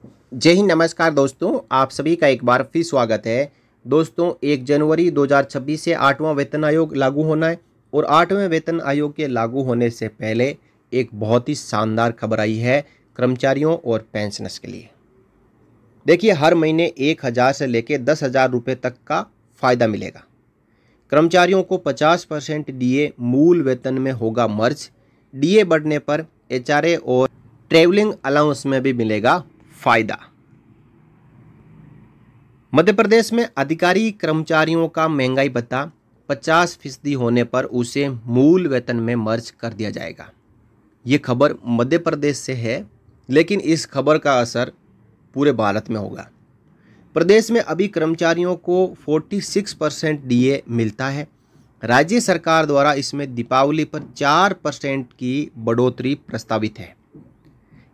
जय हिंद, नमस्कार दोस्तों, आप सभी का एक बार फिर स्वागत है। दोस्तों 1 जनवरी 2026 से 8वां वेतन आयोग लागू होना है और 8वें वेतन आयोग के लागू होने से पहले एक बहुत ही शानदार खबर आई है कर्मचारियों और पेंशनर्स के लिए। देखिए, हर महीने 1000 से लेकर 10,000 रुपये तक का फ़ायदा मिलेगा। कर्मचारियों को 50% डीए मूल वेतन में होगा मर्ज। डीए बढ़ने पर एचआरए और ट्रैवलिंग अलाउंस में भी मिलेगा फायदा। मध्य प्रदेश में अधिकारी कर्मचारियों का महंगाई भत्ता 50% होने पर उसे मूल वेतन में मर्ज कर दिया जाएगा। ये खबर मध्य प्रदेश से है, लेकिन इस खबर का असर पूरे भारत में होगा। प्रदेश में अभी कर्मचारियों को 46% डीए मिलता है। राज्य सरकार द्वारा इसमें दीपावली पर 4% की बढ़ोतरी प्रस्तावित है।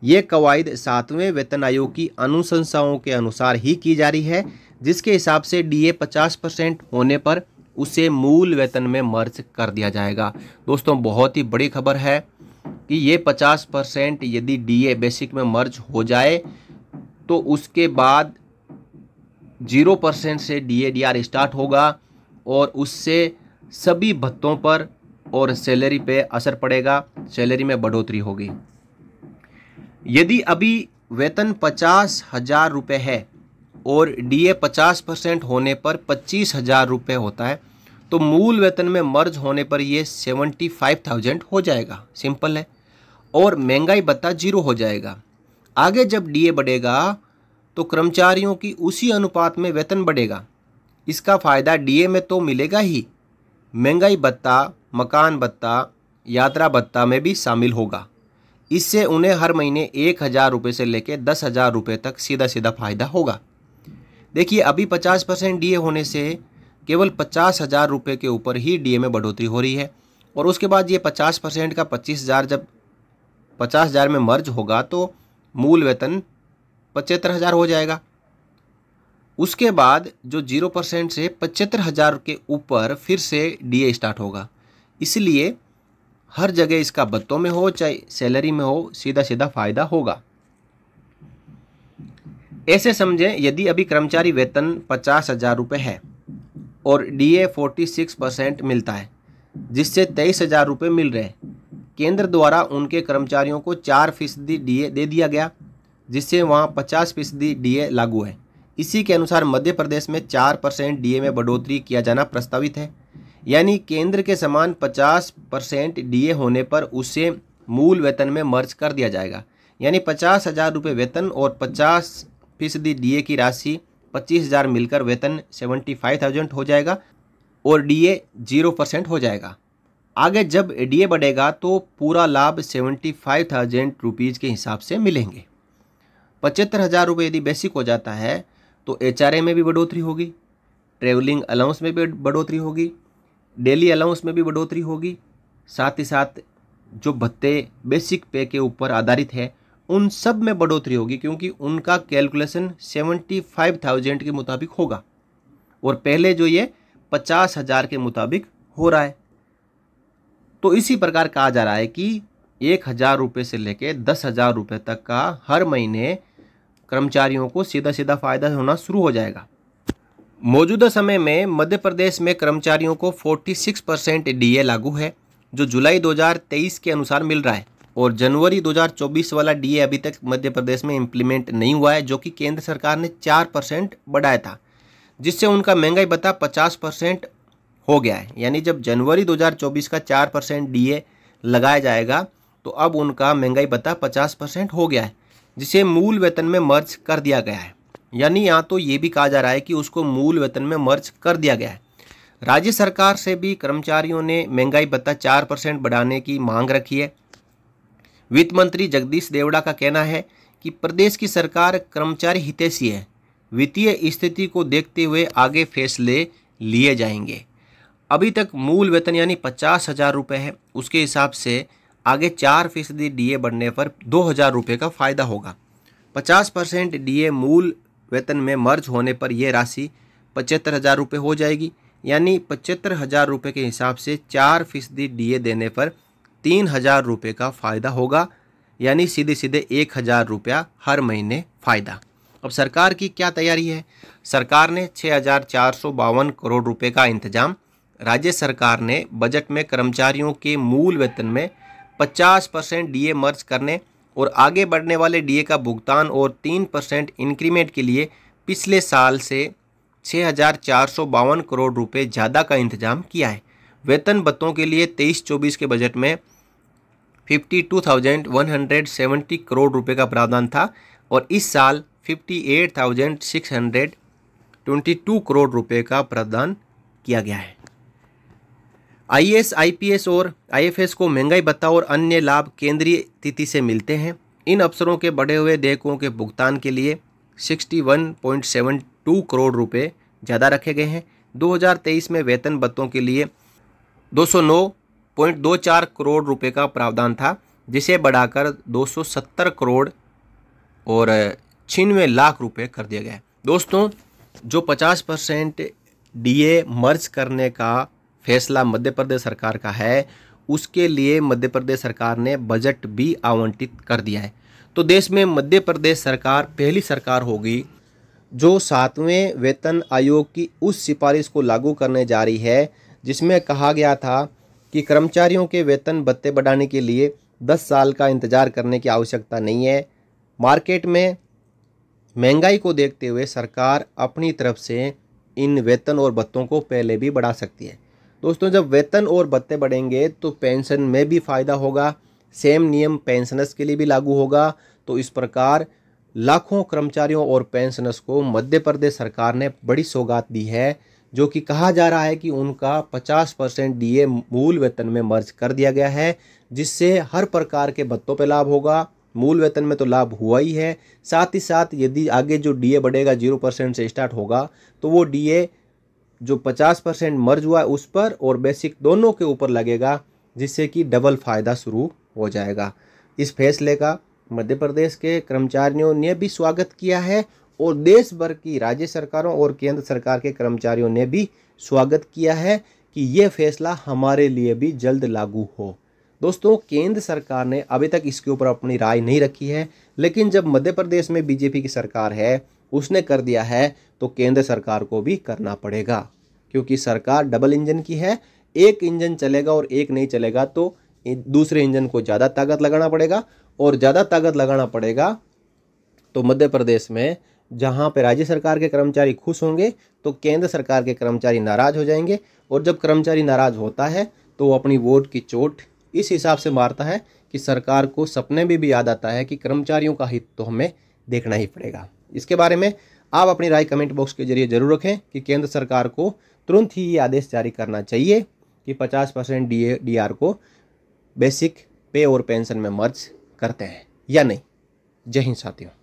ये कवायद 7वें वेतन आयोग की अनुशंसाओं के अनुसार ही की जा रही है, जिसके हिसाब से डीए 50% होने पर उसे मूल वेतन में मर्ज कर दिया जाएगा। दोस्तों, बहुत ही बड़ी खबर है कि ये 50% यदि डीए बेसिक में मर्ज हो जाए तो उसके बाद 0% से डीए स्टार्ट होगा और उससे सभी भत्तों पर और सैलरी पे असर पड़ेगा, सैलरी में बढ़ोतरी होगी। यदि अभी वेतन 50,000 रुपये है और डीए 50% होने पर 25,000 रुपये होता है, तो मूल वेतन में मर्ज होने पर ये 75,000 हो जाएगा। सिंपल है। और महंगाई भत्ता 0 हो जाएगा। आगे जब डीए बढ़ेगा तो कर्मचारियों की उसी अनुपात में वेतन बढ़ेगा। इसका फ़ायदा डीए में तो मिलेगा ही, महंगाई भत्ता, मकान भत्ता, यात्रा भत्ता में भी शामिल होगा। इससे उन्हें हर महीने 1000 रुपये से लेकर 10,000 रुपये तक सीधा सीधा फायदा होगा। देखिए, अभी 50% डीए होने से केवल 50,000 रुपये के ऊपर ही डीए में बढ़ोतरी हो रही है और उसके बाद ये 50% का 25,000 जब 50,000 में मर्ज होगा तो मूल वेतन 75,000 हो जाएगा। उसके बाद जो 0% से 75,000 के ऊपर फिर से डीए स्टार्ट होगा। इसलिए हर जगह इसका भत्तों में हो चाहे सैलरी में हो, सीधा सीधा फायदा होगा। ऐसे समझें, यदि अभी कर्मचारी वेतन 50,000 रुपये है और डीए 46% मिलता है, जिससे 23,000 रुपये मिल रहे हैं। केंद्र द्वारा उनके कर्मचारियों को 4% डीए दे दिया गया, जिससे वहाँ 50% डीए लागू है। इसी के अनुसार मध्य प्रदेश में 4% डीए में बढ़ोतरी किया जाना प्रस्तावित है। यानी केंद्र के समान 50% डीए होने पर उसे मूल वेतन में मर्ज कर दिया जाएगा। यानी 50,000 रुपये वेतन और 50% डीए की राशि 25,000 मिलकर वेतन 75,000 हो जाएगा और डीए 0% हो जाएगा। आगे जब डीए बढ़ेगा तो पूरा लाभ 75,000 रुपीज़ के हिसाब से मिलेंगे। 75,000 रुपये यदि बेसिक हो जाता है तो एचआरए में भी बढ़ोतरी होगी, ट्रैवलिंग अलाउंस में भी बढ़ोतरी होगी, डेली अलाउंस में भी बढ़ोतरी होगी। साथ ही साथ जो भत्ते बेसिक पे के ऊपर आधारित है उन सब में बढ़ोतरी होगी, क्योंकि उनका कैलकुलेशन 75,000 के मुताबिक होगा और पहले जो ये 50,000 के मुताबिक हो रहा है। तो इसी प्रकार कहा जा रहा है कि 1000 रुपये से लेकर 10,000 रुपये तक का हर महीने कर्मचारियों को सीधा सीधा फायदा होना शुरू हो जाएगा। मौजूदा समय में मध्य प्रदेश में कर्मचारियों को 46% डीए लागू है, जो जुलाई 2023 के अनुसार मिल रहा है, और जनवरी 2024 वाला डीए अभी तक मध्य प्रदेश में इम्प्लीमेंट नहीं हुआ है, जो कि केंद्र सरकार ने 4% बढ़ाया था, जिससे उनका महंगाई भत्ता 50% हो गया है। यानी जब जनवरी 2024 का 4% डीए लगाया जाएगा तो अब उनका महंगाई भत्ता 50% हो गया है, जिसे मूल वेतन में मर्ज कर दिया गया है। यानी यहाँ तो ये भी कहा जा रहा है कि उसको मूल वेतन में मर्ज कर दिया गया है। राज्य सरकार से भी कर्मचारियों ने महंगाई भत्ता 4% बढ़ाने की मांग रखी है। वित्त मंत्री जगदीश देवड़ा का कहना है कि प्रदेश की सरकार कर्मचारी हितैषी है, वित्तीय स्थिति को देखते हुए आगे फैसले लिए जाएंगे। अभी तक मूल वेतन यानी 50,000 रुपये है, उसके हिसाब से आगे 4% डीए बढ़ने पर 2,000 रुपये का फ़ायदा होगा। 50% डीए मूल वेतन में मर्ज होने पर यह राशि 75,000 रुपये हो जाएगी। यानी 75,000 रुपये के हिसाब से 4% डीए देने पर 3,000 रुपये का फ़ायदा होगा। यानी सीधे सीधे 1000 रुपया हर महीने फ़ायदा। अब सरकार की क्या तैयारी है? सरकार ने 6452 करोड़ रुपए का इंतजाम। राज्य सरकार ने बजट में कर्मचारियों के मूल वेतन में 50% डीए मर्ज करने और आगे बढ़ने वाले डीए का भुगतान और 3% इंक्रीमेंट के लिए पिछले साल से 6452 करोड़ रुपए ज़्यादा का इंतजाम किया है। वेतन भत्तों के लिए 23-24 के बजट में 52,170 करोड़ रुपए का प्रावधान था और इस साल 58,622 करोड़ रुपए का प्रावधान किया गया है। आईएएस, आईपीएस और आईएफएस को महंगाई भत्ता और अन्य लाभ केंद्रीय तिथि से मिलते हैं। इन अफसरों के बढ़े हुए देयकों के भुगतान के लिए 61.72 करोड़ रुपए ज़्यादा रखे गए हैं। 2023 में वेतन भत्तों के लिए 209.24 करोड़ रुपए का प्रावधान था, जिसे बढ़ाकर 270 करोड़ और 96 लाख रुपए कर दिया गया है। दोस्तों, जो 50% डीए मर्ज करने का फैसला मध्य प्रदेश सरकार का है, उसके लिए मध्य प्रदेश सरकार ने बजट भी आवंटित कर दिया है। तो देश में मध्य प्रदेश सरकार पहली सरकार होगी जो 7वें वेतन आयोग की उस सिफारिश को लागू करने जा रही है जिसमें कहा गया था कि कर्मचारियों के वेतन भत्ते बढ़ाने के लिए 10 साल का इंतजार करने की आवश्यकता नहीं है। मार्केट में महंगाई को देखते हुए सरकार अपनी तरफ से इन वेतन और भत्तों को पहले भी बढ़ा सकती है। दोस्तों, जब वेतन और भत्ते बढ़ेंगे तो पेंशन में भी फ़ायदा होगा। सेम नियम पेंशनर्स के लिए भी लागू होगा। तो इस प्रकार लाखों कर्मचारियों और पेंशनर्स को मध्य प्रदेश सरकार ने बड़ी सौगात दी है, जो कि कहा जा रहा है कि उनका 50% डीए मूल वेतन में मर्ज कर दिया गया है, जिससे हर प्रकार के भत्तों पर लाभ होगा। मूल वेतन में तो लाभ हुआ ही है, साथ ही साथ यदि आगे जो डीए बढ़ेगा 0% से स्टार्ट होगा तो वो डीए जो 50% मर्ज हुआ है उस पर और बेसिक दोनों के ऊपर लगेगा, जिससे कि डबल फ़ायदा शुरू हो जाएगा। इस फैसले का मध्य प्रदेश के कर्मचारियों ने भी स्वागत किया है और देश भर की राज्य सरकारों और केंद्र सरकार के कर्मचारियों ने भी स्वागत किया है कि ये फैसला हमारे लिए भी जल्द लागू हो। दोस्तों, केंद्र सरकार ने अभी तक इसके ऊपर अपनी राय नहीं रखी है, लेकिन जब मध्य प्रदेश में बीजेपी की सरकार है, उसने कर दिया है, तो केंद्र सरकार को भी करना पड़ेगा, क्योंकि सरकार डबल इंजन की है। एक इंजन चलेगा और एक नहीं चलेगा तो दूसरे इंजन को ज़्यादा ताकत लगाना पड़ेगा, और ज़्यादा ताकत लगाना पड़ेगा तो मध्य प्रदेश में जहाँ पे राज्य सरकार के कर्मचारी खुश होंगे तो केंद्र सरकार के कर्मचारी नाराज़ हो जाएंगे, और जब कर्मचारी नाराज़ होता है तो वो अपनी वोट की चोट इस हिसाब से मारता है कि सरकार को सपने में भी याद आता है कि कर्मचारियों का हित तो हमें देखना ही पड़ेगा। इसके बारे में आप अपनी राय कमेंट बॉक्स के जरिए जरूर रखें कि केंद्र सरकार को तुरंत ही ये आदेश जारी करना चाहिए कि 50% डीआर को बेसिक पे और पेंशन में मर्ज करते हैं या नहीं। जय हिंद साथियों।